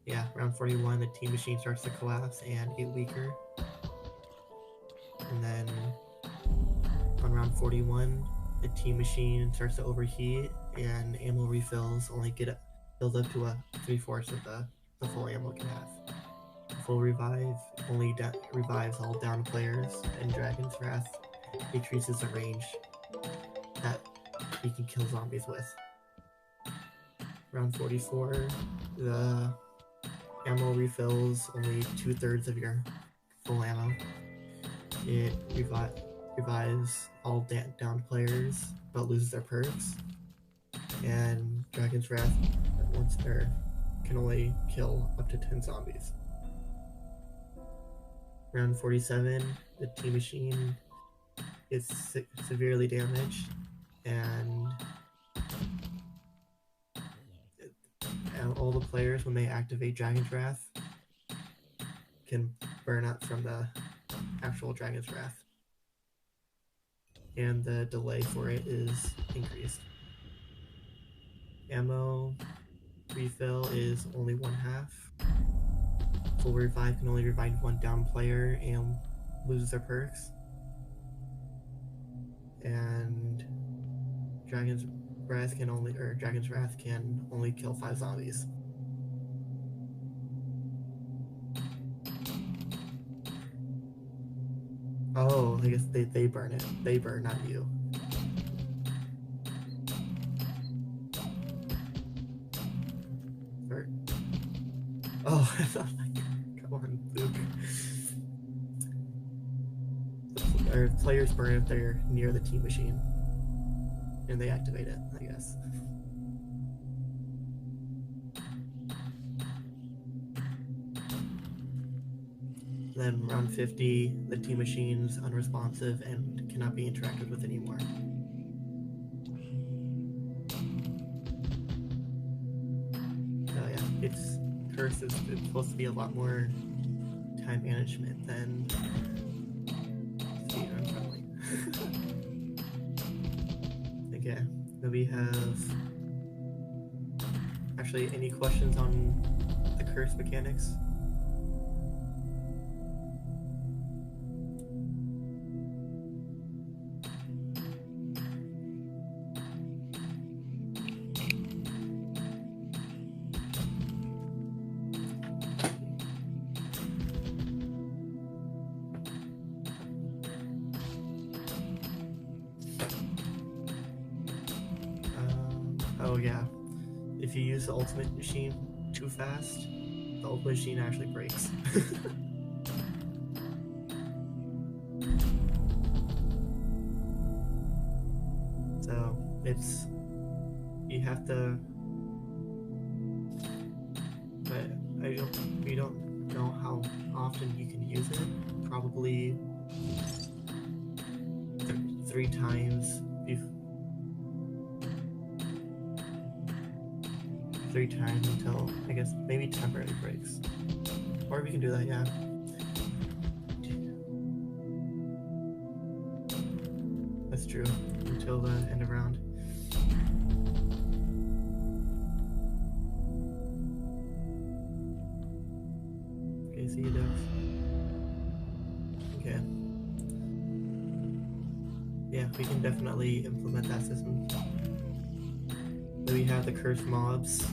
Yeah, round 41, the team machine starts to collapse and get weaker. And then on round 41, the team machine starts to overheat and ammo refills only get filled up to a 3/4 of the full ammo it can have. Full revive only revives all down players, and Dragon's Wrath decreases the range that he can kill zombies with. Round 44, the ammo refills only 2/3 of your full ammo. It revives all downed players, but loses their perks. And Dragon's Wrath once there can only kill up to 10 zombies. Round 47, the team machine is severely damaged, and all the players, when they activate Dragon's Wrath, can burn up from the actual Dragon's Wrath. And the delay for it is increased. Ammo refill is only 1/2. Full revive can only revive one down player and loses their perks. And Dragon's Wrath can only kill 5 zombies. Oh, I guess they burn it. They burn, not you. Or, oh, I thought, come on, Luke. Or players burn if they're near the team machine, and they activate it, I guess. Then round 50, the team machine's unresponsive and cannot be interacted with anymore. So yeah, it's supposed to be a lot more time management than speedrun friendly. Okay, then we have actually any questions on the curse mechanics? Oh yeah, if you use the ultimate machine too fast, the ultimate machine actually breaks. So you have to, but we don't know how often you can use it. Probably 3 times. 3 times until, I guess, maybe temporary breaks. Or we can do that, yeah. That's true. Until the end of round. Okay, see you, Dex. Okay. Yeah, we can definitely implement that system. Then we have the cursed mobs.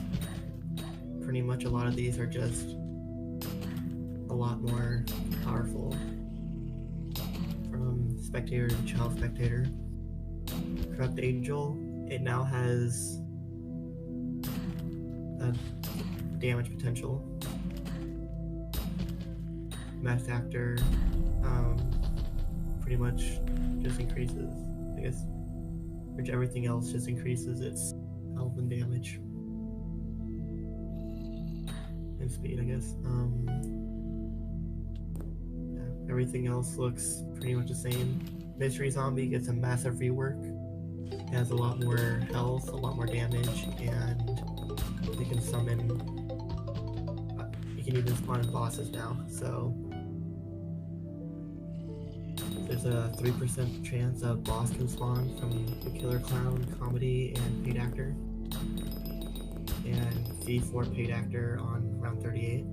Pretty much a lot of these are just a lot more powerful. From Spectator to Child Spectator. Corrupt Angel, it now has a damage potential. Masked Actor pretty much just increases, I guess, which everything else just increases its health and damage. And speed, I guess. Yeah, everything else looks pretty much the same. Mystery Zombie gets a massive rework. It has a lot more health, a lot more damage, and you can summon. You can even spawn in bosses now, so there's a 3% chance a boss can spawn from the Killer Clown, Comedy, and Paid Actor. and V4 paid actor on round 38.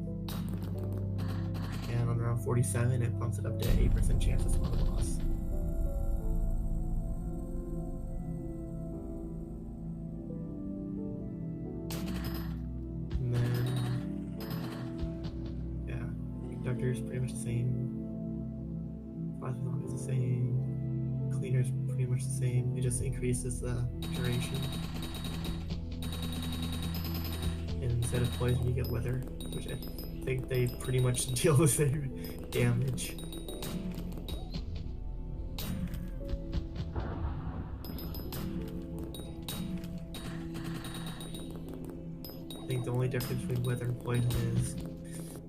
And on round 47, it bumps it up to 8% chance to spawn a boss. And then, yeah, conductor is pretty much the same. Plasma is the same. Cleaner is pretty much the same. It just increases the duration. And instead of poison, you get wither, which I think they pretty much deal the same damage. I think the only difference between wither and poison is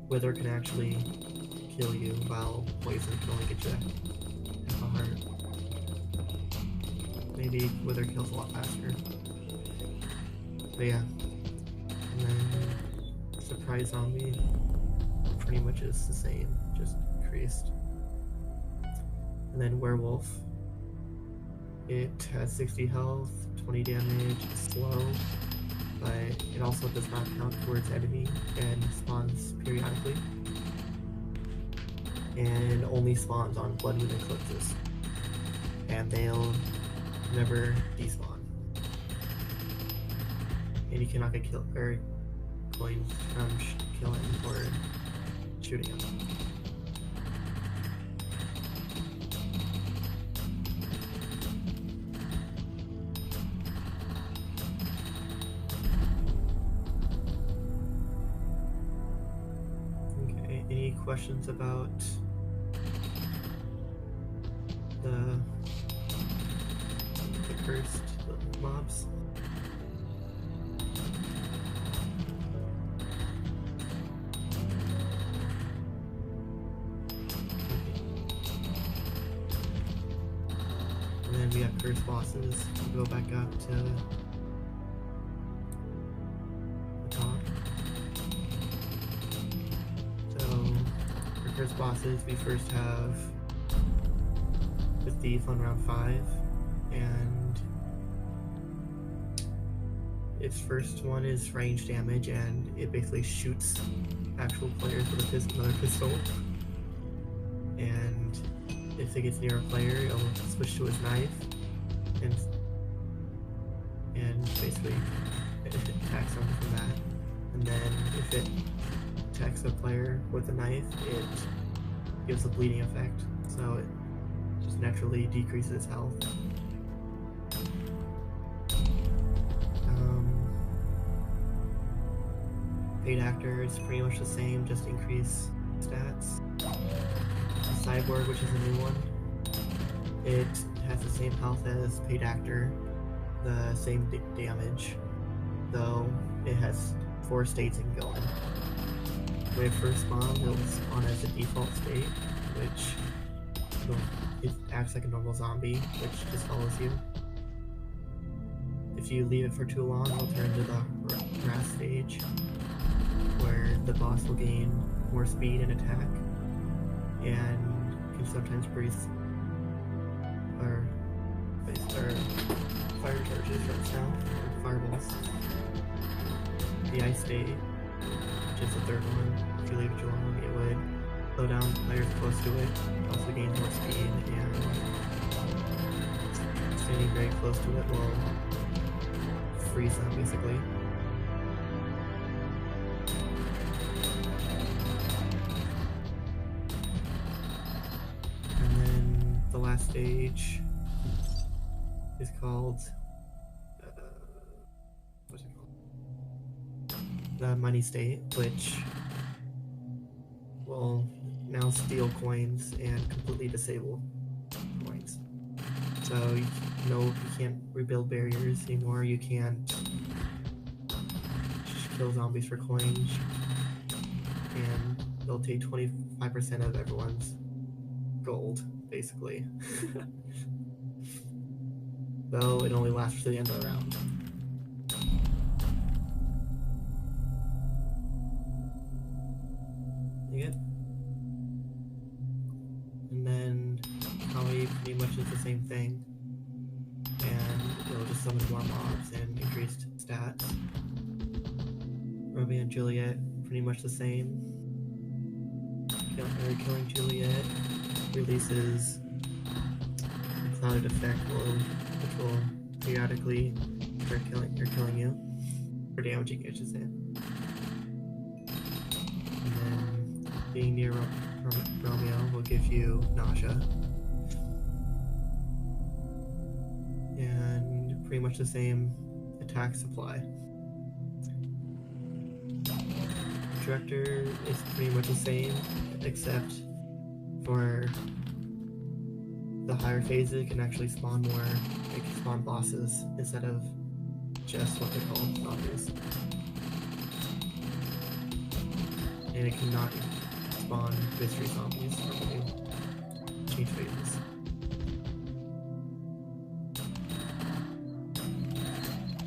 wither can actually kill you, while poison can only get you half a heart. Maybe wither kills a lot faster. But yeah. And then surprise zombie pretty much is the same, just increased. And then werewolf, it has 60 health, 20 damage, it's slow, but it also does not count towards enemy and spawns periodically. And only spawns on blood moon eclipses. And they'll never despawn. And you cannot get killed or coins from killing or shooting them. Okay, any questions about the cursed mobs? And then we have cursed bosses. We'll go back up to the top. So for cursed bosses, we first have the thief on round 5, and its first one is range damage, and it basically shoots actual players with another pistol. And if it gets near a player, it'll switch to his knife, and basically it attacks them from that. And then if it attacks a player with a knife, it gives a bleeding effect, so it just naturally decreases health. Paid actor is pretty much the same, just increase stats. Cyborg, which is a new one, it has the same health as paid actor, the same damage, though it has 4 states it can go in. When it first spawns, it'll spawn as the default state, which it acts like a normal zombie, which just follows you. If you leave it for too long, it'll turn to the grass stage, where the boss will gain more speed and attack, and can sometimes breathe or fire charges right now, or fireballs. The ice state, which is the third one, if you leave it too long, it would slow down players close to it, also gains more speed, and standing very close to it will freeze them basically. The last stage is called what's it called? The money state, which will now steal coins and completely disable coins. So you can't rebuild barriers anymore. You can't just kill zombies for coins, and they'll take 25% of everyone's gold, basically. Though it only lasts to the end of the round. You good? And then Kali pretty much is the same thing, and it'll just summon more mobs and increased stats. Romeo and Juliet, pretty much the same. Killing Juliet releases a clouded effect which will periodically start killing you. Or damaging you, I should say. And then being near Romeo will give you nausea. And pretty much the same attack supply. Director is pretty much the same, except for the higher phases it can actually spawn more, it can spawn bosses instead of just what they call zombies. And it cannot spawn mystery zombies when you change phases.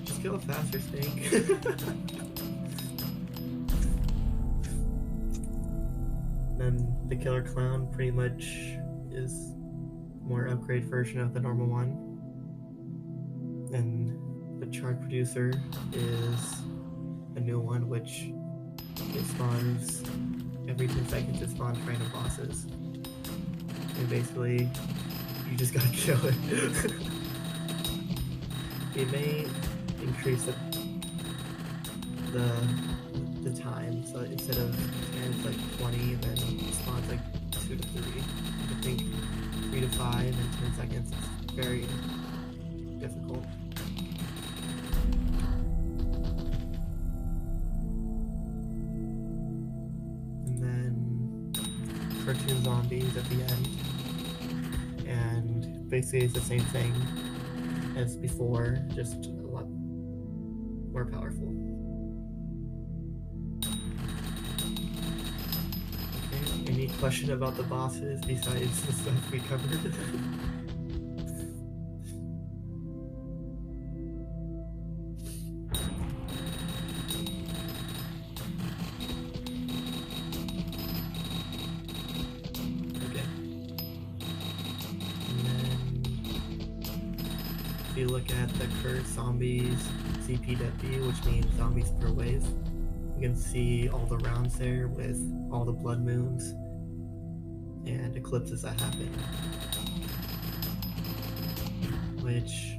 Just kill a faster snake. Then the Killer Clown pretty much is a more upgrade version of the normal one. And the Chart Producer is a new one, which it spawns every 10 seconds. It spawns random bosses, and basically you just gotta kill it. It may increase the time, so instead of 10 it's like 20, then it spawns like 2 to 3. I think 3 to 5 in 10 seconds is very difficult. Cartoon zombies at the end, and basically it's the same thing as before, just a lot more powerful. Okay, any question about the bosses besides the stuff we covered? If you look at the current zombies CPW, which means zombies per wave, you can see all the rounds there with all the blood moons and eclipses that happen, which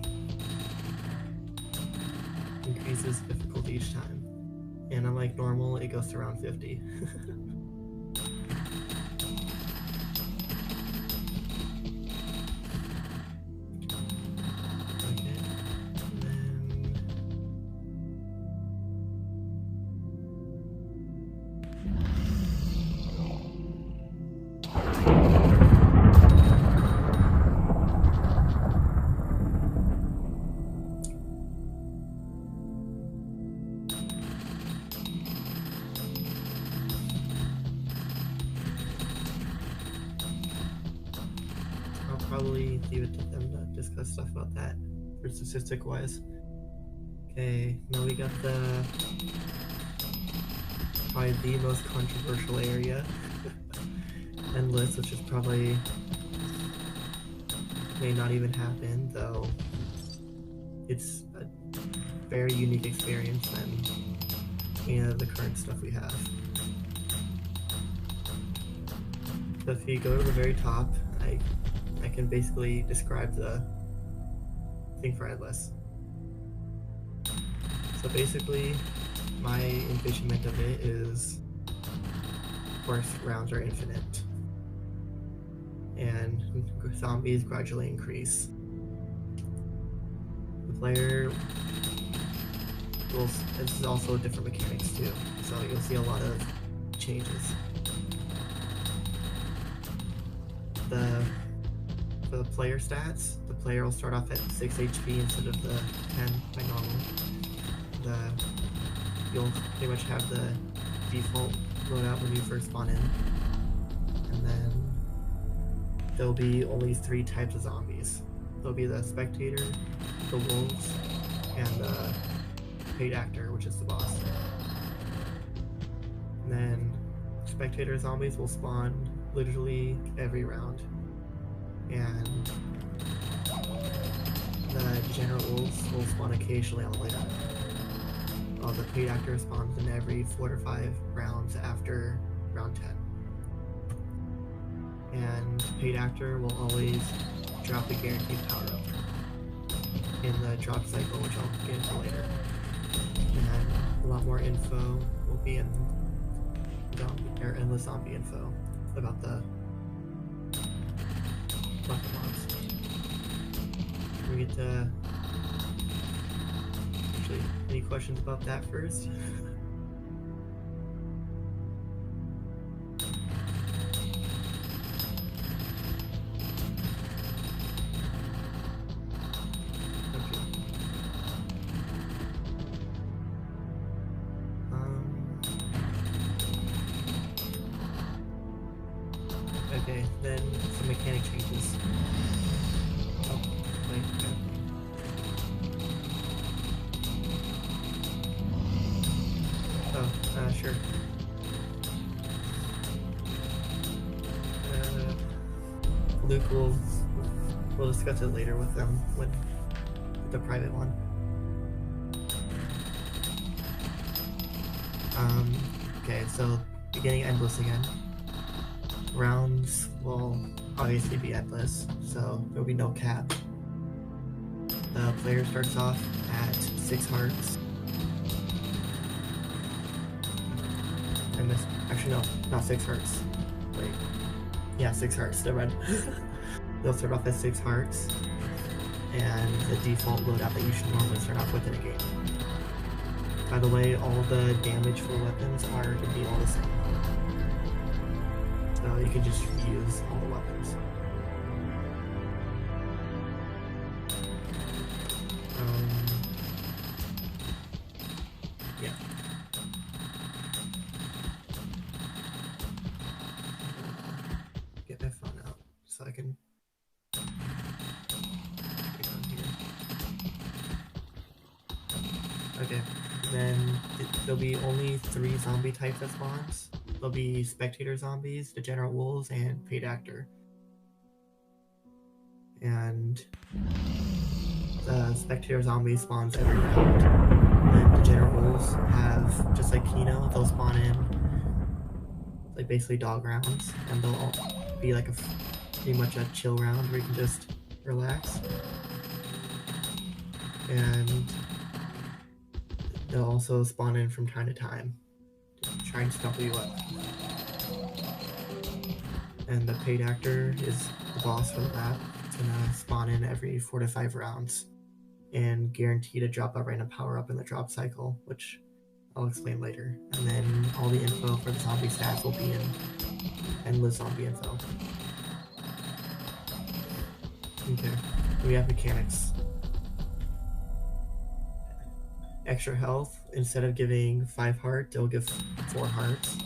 increases difficulty each time. And unlike normal, it goes to around 50. Probably leave it to them to discuss stuff about that for statistic wise. Okay, now we got probably the most controversial area, Endless, which is probably may not even happen, though it's a very unique experience than any of the current stuff we have. So if you go to the very top, I can basically describe the thing for Endless. So basically, my envisionment of it is, of course, rounds are infinite, and zombies gradually increase. The player will, this is also different mechanics too, so you'll see a lot of changes. For the player stats, the player will start off at 6 HP instead of the 10 by normal. You'll pretty much have the default loadout when you first spawn in. And then there'll be only 3 types of zombies. There'll be the spectator, the wolves, and the paid actor, which is the boss. And then spectator zombies will spawn literally every round. And the degenerate wolves will spawn occasionally on the way down. the paid actor spawns in every 4 to 5 rounds after round 10. And paid actor will always drop a guaranteed power up in the drop cycle, which I'll get into later. And a lot more info will be in endless zombie info about the mobs. We get to actually, any questions about that first? Okay, then some mechanic changes. Oh, wait, okay. Oh, sure. Luke we'll discuss it later with them, with the private one. Okay, so beginning endless again. Rounds will obviously be endless, so there'll be no cap. The player starts off at 6 hearts. And this, actually no, not 6 hearts. Wait. Yeah, 6 hearts, never mind. They'll start off at 6 hearts, and the default loadout that you should normally start off with in a game. By the way, all the damage for weapons are going to be all the same. So you can just use all the weapons. Yeah. Get my phone out so I can get on here. Okay, then there'll be only 3 zombie types that spawns. There'll be spectator zombies, degenerate wolves, and paid actor. And the spectator zombie spawns every round. And degenerate wolves have, just like Kino, they'll spawn in like basically dog rounds, and they'll all be like pretty much a chill round where you can just relax. And they'll also spawn in from time to time, trying to stumble you up. And the paid actor is the boss for the map. It's gonna spawn in every 4 to 5 rounds and guarantee to drop a random power up in the drop cycle, which I'll explain later. And then all the info for the zombie stats will be in endless zombie info. Okay, we have mechanics. Extra health, instead of giving 5 heart, they'll give 4 hearts.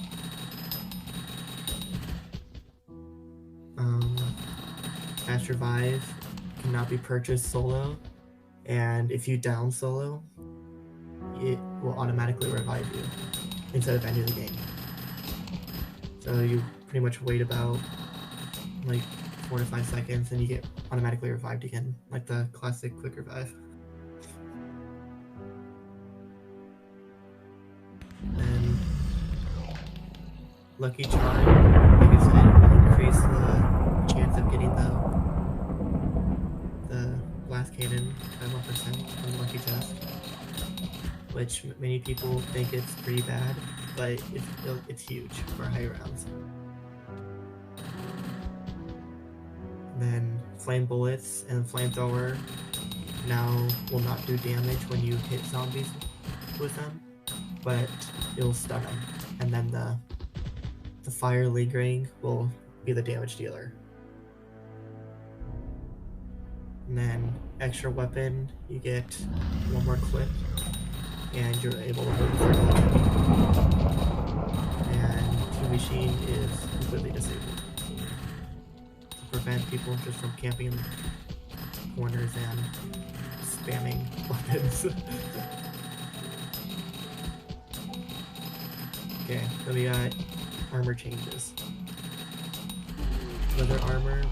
Fast revive cannot be purchased solo, and if you down solo, it will automatically revive you instead of ending the game. So you pretty much wait about like 4 to 5 seconds and you get automatically revived again, like the classic quick revive. And Lucky Charm, like I said, will increase the chance of getting the blast cannon by 1% on Lucky Chest, which many people think it's pretty bad, but it's huge for high rounds. And then flame bullets and flamethrower now will not do damage when you hit zombies with them, but it'll stun them, and then the fire lingering will be the damage dealer. And then extra weapon, you get 1 more clip, and you're able to hold the and Team Machine is completely disabled to prevent people just from camping in corners and spamming weapons. Okay, then we got armor changes. Leather armor